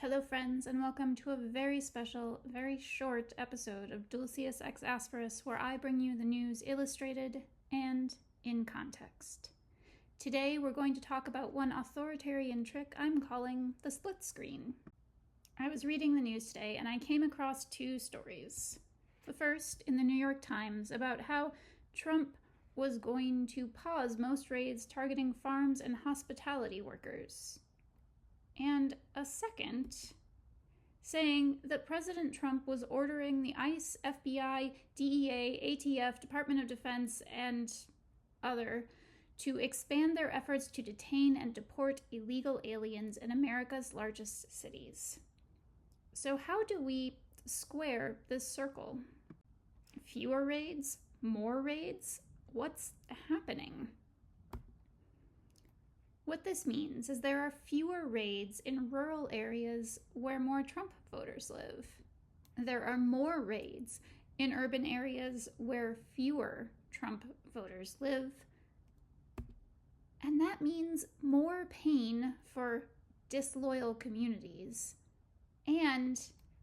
Hello friends, and welcome to a very special, very short episode of Dulcius Ex Asperus, where I bring you the news illustrated and in context. Today we're going to talk about one authoritarian trick I'm calling the split screen. I was reading the news today and I came across two stories. The first, in the New York Times, about how Trump was going to pause most raids targeting farms and hospitality workers. And a second, saying that President Trump was ordering the ICE, FBI, DEA, ATF, Department of Defense, and other to expand their efforts to detain and deport illegal aliens in America's largest cities. So how do we square this circle? Fewer raids? More raids? What's happening? What this means is there are fewer raids in rural areas where more Trump voters live. There are more raids in urban areas where fewer Trump voters live. And that means more pain for disloyal communities. And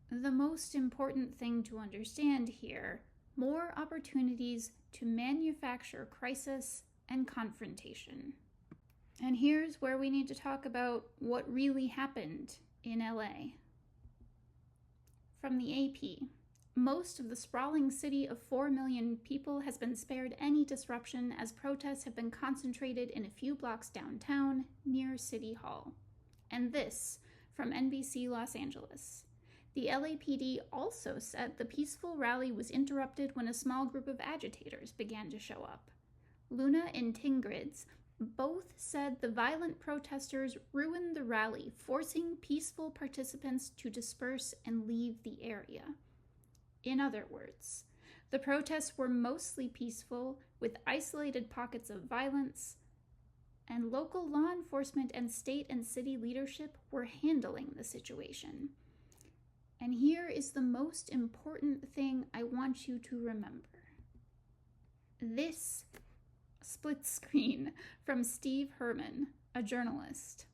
the most important thing to understand here, more opportunities to manufacture crisis and confrontation. And here's where we need to talk about what really happened in LA. From the AP, most of the sprawling city of 4 million people has been spared any disruption as protests have been concentrated in a few blocks downtown near City Hall. And this from NBC Los Angeles. The LAPD also said the peaceful rally was interrupted when a small group of agitators began to show up. Luna and Tingrids both said the violent protesters ruined the rally, forcing peaceful participants to disperse and leave the area. In other words, the protests were mostly peaceful, with isolated pockets of violence, and local law enforcement and state and city leadership were handling the situation. And here is the most important thing I want you to remember. This split screen from Steve Herman, a journalist,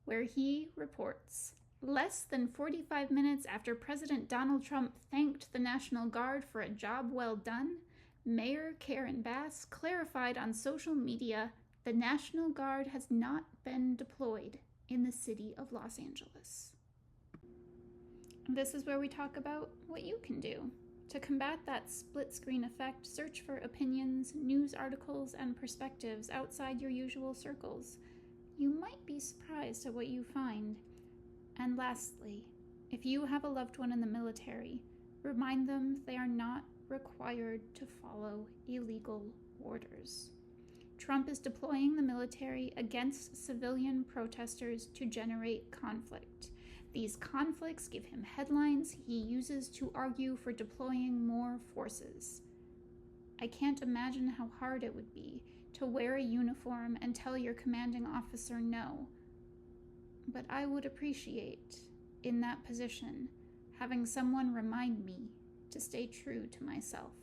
where he reports, less than 45 minutes after President Donald Trump thanked the National Guard for a job well done, Mayor Karen Bass clarified on social media the National Guard has not been deployed in the city of Los Angeles. This is where we talk about what you can do. To combat that split screen effect, search for opinions, news articles, and perspectives outside your usual circles. You might be surprised at what you find. And lastly, if you have a loved one in the military, remind them they are not required to follow illegal orders. Trump is deploying the military against civilian protesters to generate conflict. These conflicts give him headlines he uses to argue for deploying more forces. I can't imagine how hard it would be to wear a uniform and tell your commanding officer no. But I would appreciate, in that position, having someone remind me to stay true to myself.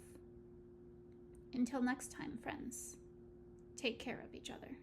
Until next time, friends, take care of each other.